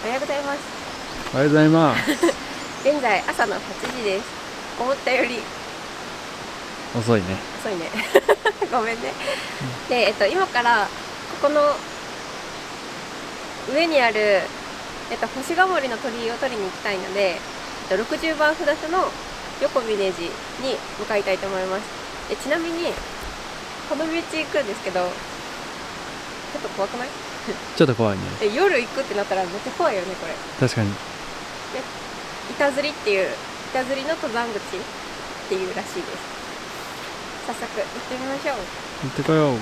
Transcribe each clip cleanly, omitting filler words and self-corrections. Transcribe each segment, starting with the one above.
おはようございます。おはようございます。現在朝の8時です。思ったより遅いね。遅いね。ごめんね。で、今からここの上にある星ヶ森の鳥居を取りに行きたいので、60番札所の横峯寺に向かいたいと思います。ちなみにこの道行くんですけど、ちょっと怖くない？ちょっと怖いね。夜行くってなったらめっちゃ怖いよね、これ。確かに。板釣りっていう、板釣りの登山口っていうらしいです。早速行ってみましょう。行ってこよう。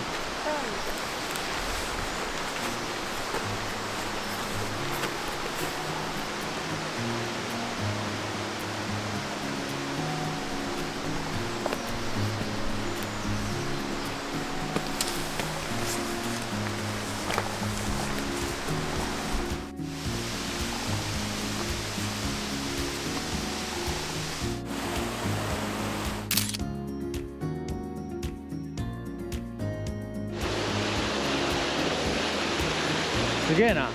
すげえな。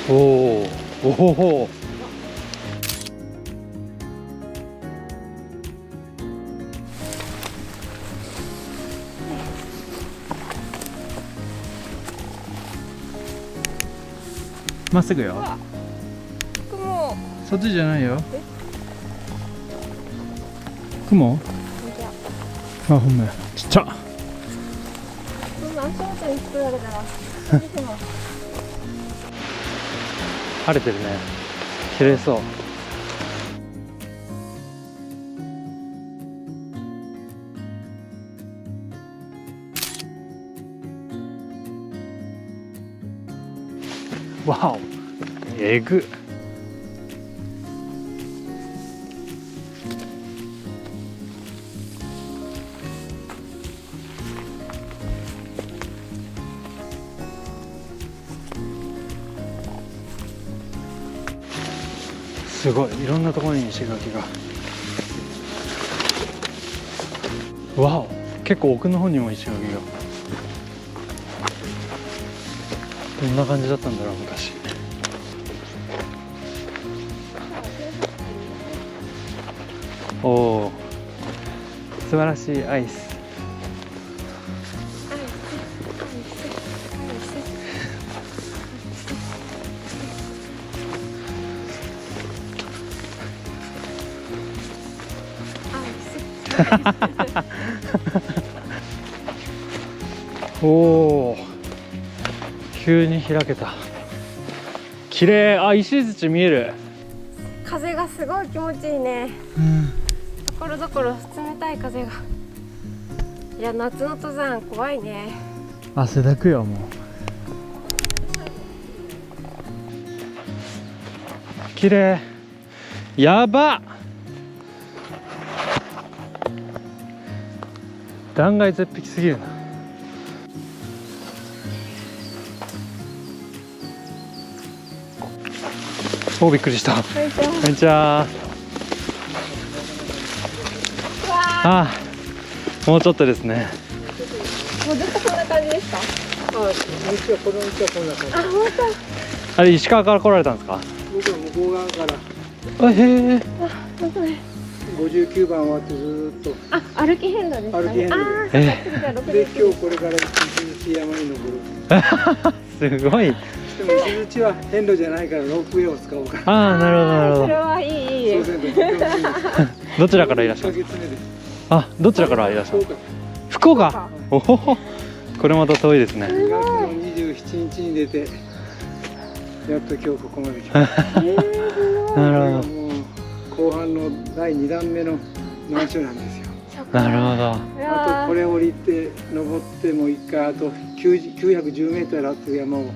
おおおお。まっすぐよ。雲。そっちじゃないよ。雲？あ、ほんまや。ちっちゃ。晴れてるね。綺麗そう。わお、えぐ。すごい、いろんなところに石垣が。わお、結構奥の方にも石垣が。どんな感じだったんだろう、昔。おお、素晴らしいアイス。おお、急に開けた。綺麗。あ、石槌見える。風がすごい気持ちいいね。ところどころ冷たい風が。いや、夏の登山怖いね。汗だくよ、もう。綺麗。やばっ。断崖絶壁すぎるな。お、びっくりした。こんにちは。ああ、もうちょっとですね。もうずっとこんな感じですか？この道はこんな感じ。あ、本あれ、石川から来られたんですか？僕は向こう側からあ、へえ。当。本当ね。59番終わってずーっと歩き遍路ですかね。歩き遍路で、今日これから石山に登る。すごい。でも石槌は遍路じゃないからロープウェイを使おうかな。ああ、なるほど、なるほそれど。はいい。そうせんとどちらからいらっしゃ1る？ヶ月目です。あ、どちらからいらっしゃる？そうか。福岡。おほほ。これまた遠いですね。2月の27日に出て、やっと今日ここまで来ました。なるほもう後半の第2弾目の難所なんですよ。ど。なるほど。あとこれ降りて登ってもう一回、あと910メートルあった山を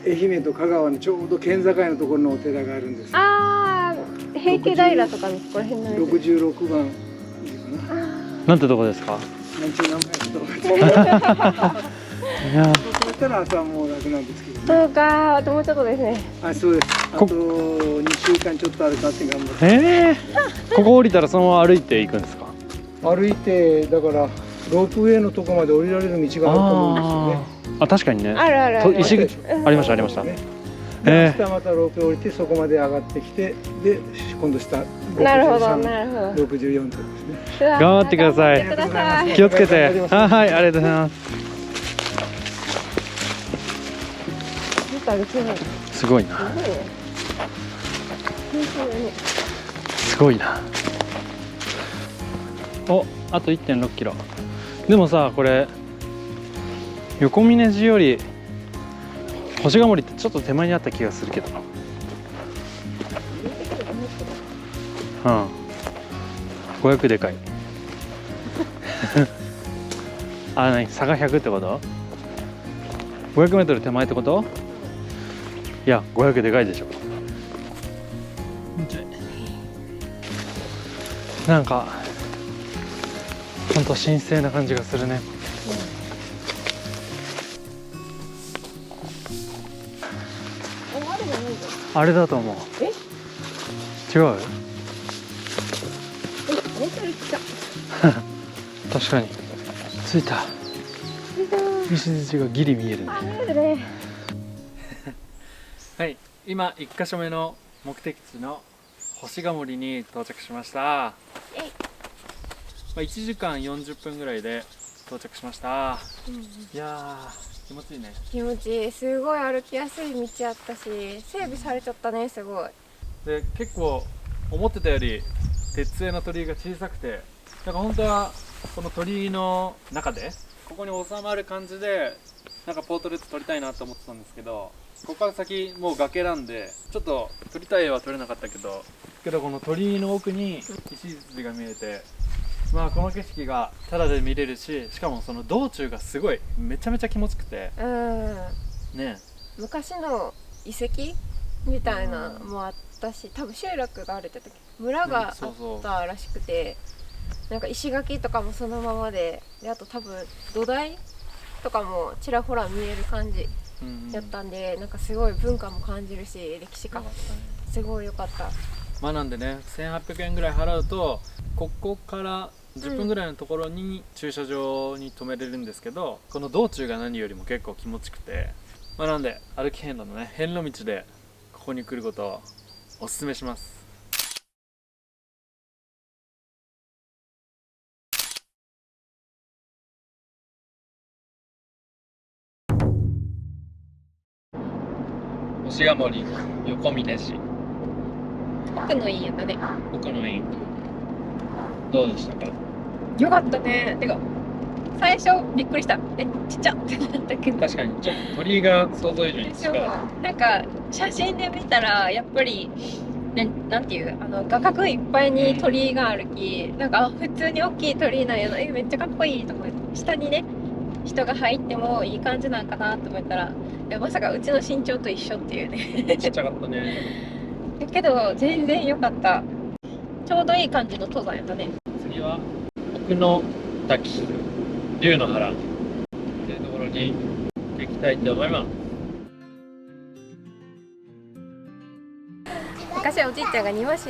愛媛と香川のちょうど県境のところのお寺があるんですよ。ああ、平家平とかのここら辺のやつ。66番いいかな。なんてとこですか？なんちゅう名前だと思って。いや、そうしたら朝はもう楽なんですけどね。そうか、あともうちょっとですね。あ、そうです。あと2週間ちょっとあるかって頑張って。ここ降りたらそのまま歩いていくんですか？歩いて、だからロープウェイのとこまで降りられる道があると思うんですよね。あ、確かにね。あるあるある。石口ありましたありました。で明日またロープ降りてそこまで上がってきて、で今度下なるほどなるほど。 64度ですね。頑頑張ってください頑張ってください。気をつけて。あ、はい、ありがとうございます。すごいな。すごいな。お、あと 1.6 キロ。でもさ、これ横峯寺より星ヶ森ってちょっと手前にあった気がするけど。うん。500でかい。あ、何、差が100ってこと ?500 メートル手前ってこと？いや、500でかいでしょ。なんかほんと神聖な感じがするね。あれだと思う。え？違う？確かに着いた。石槌がギリ見えるね。はい、今1箇所目の目的地の星ヶ森に到着しました。まあ、1時間40分ぐらいで到着しました。いやー、気持ちいいね。気持ちいい。すごい歩きやすい道あったし、整備されちゃったね。すごい。で、結構思ってたより鉄製の鳥居が小さくて、なんか本当はこの鳥居の中でここに収まる感じでなんかポートレート撮りたいなと思ってたんですけど、ここから先もう崖なんでちょっと撮りたい絵は撮れなかったけど、この鳥居の奥に石筋が見えて、まあこの景色がタダで見れるし、しかもその道中がすごいめちゃめちゃ気持ちよくてね。昔の遺跡みたいなのもあったし、多分集落があるって時村があったらしくて、なんか石垣とかもそのままで、あと多分土台とかもちらほら見える感じやったんで、なんかすごい文化も感じるし歴史がすごい良かった。まあなんでね、1800円ぐらい払うとここから10分ぐらいのところに駐車場に止めれるんですけど、この道中が何よりも結構気持ちくて、まあなんで歩き遍路のね、遍路道でここに来ることをおすすめします。星ヶ森横峯寺、奥のいいやったね。奥の院どうでしたか？よかったね。てか最初びっくりした。ちっちゃってなったけど、確かにちょっと鳥居が想像以上に近い。なんか写真で見たらやっぱりなんていう画角いっぱいに鳥居があるき、なんか普通に大きい鳥居なんやな、めっちゃかっこいいと思って、下にね人が入ってもいい感じなんかなと思ったら、まさかうちの身長と一緒っていうね。ちっちゃかったね。だけど全然良かった。ちょうどいい感じの登山やったね。次は奥の滝、龍の原っていうところに行きたいと思います。昔おじいちゃんが庭師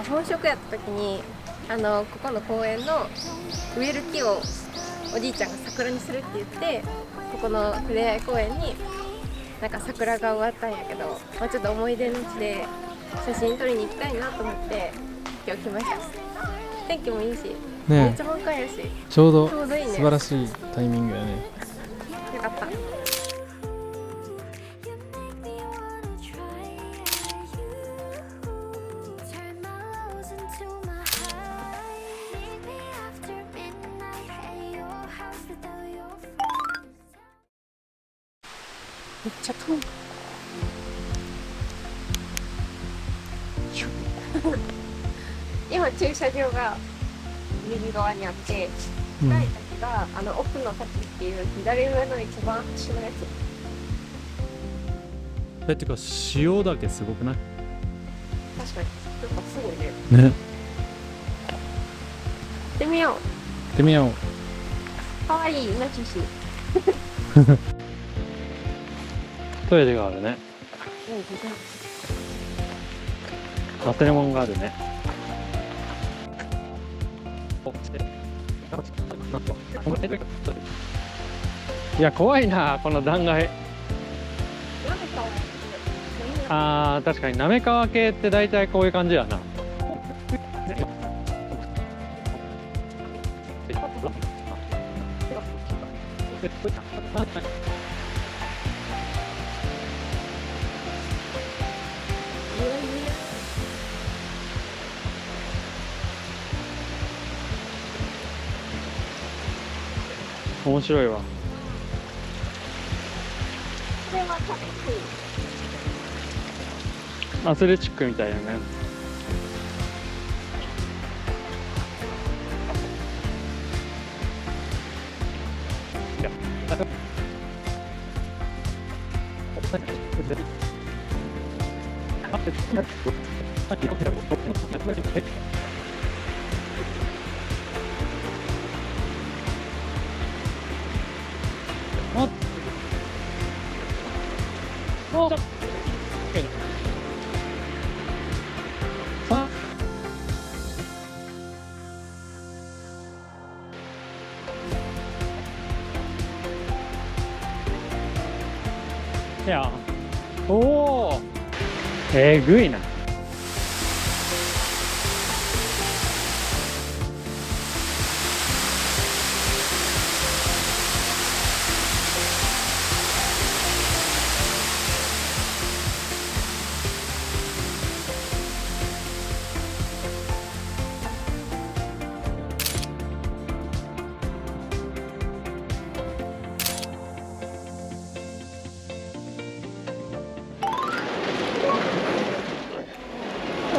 本職やった時にここの公園の植える木をおじいちゃんが桜にするって言って、ここのふれあい公園になんか桜が植わったんやけど、まあ、ちょっと思い出の地で写真撮りに行きたいなと思って今日来ました。天気もいいし、めっちゃ満開やし、ちょうどちょうどいいね。素晴らしいタイミングやね。よかった。めっちゃ遠い。今駐車場が右側にあって、近い滝が奥の滝っていう左上の一番端のやつ。てか塩だけすごくない？確かになんかすごいね。ね。行ってみよう。行ってみよう。かわいいイノシシ。トイレがあるね。建物があるね。いや怖いなこの断崖。あー確かに滑川系って大体こういう感じやな。面白いわ。これはタクシー。アスレチックみたいやね。いや、おお、えぐいな。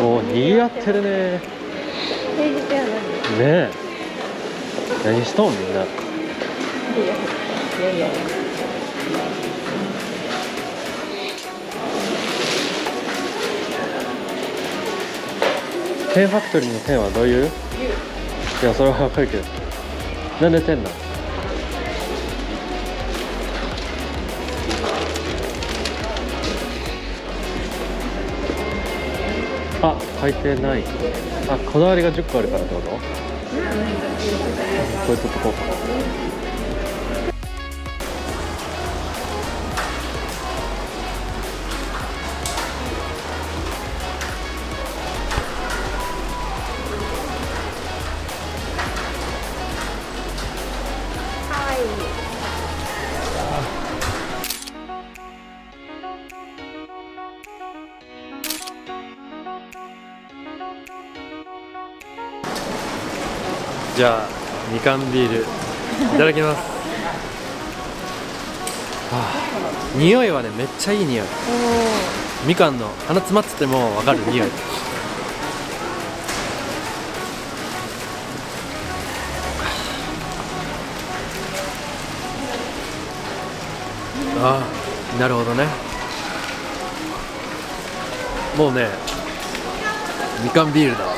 おお、にぎわってるね。平日やのに。ねえ。何しとんみんな。いやいや。テンファクトリーのテンはどういう？いや、それはわかるけど。なんでテンなの？あ、書いてない。あ、こだわりが10個あるからってこと？これ取っとこうか。はい。じゃあ、みかんビールいただきます。はあ、匂いはね、めっちゃいい匂い。みかんの鼻詰まっててもわかる匂い。ああ、なるほどね。もうね、みかんビールだわ。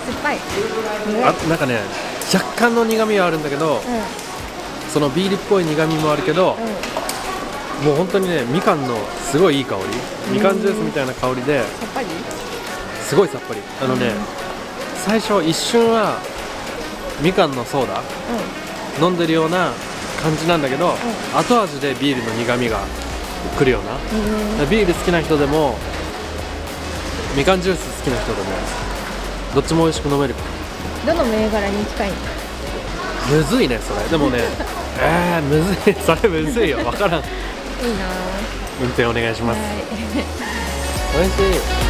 酸っぱい。あ、なんかね、若干の苦味はあるんだけど、そのビールっぽい苦味もあるけど、もう本当にね、みかんのすごいいい香り、みかんジュースみたいな香りで、さっぱり。すごいさっぱり。最初一瞬はみかんのソーダ飲んでるような感じなんだけど、後味でビールの苦味がくるような、ビール好きな人でもみかんジュース好きな人でもどっちも美味しく飲める。どの銘柄に近いの？むずいねそれ。でもねむずい。それむずいよ、分からん。いいな。運転お願いします。はい。美味しい。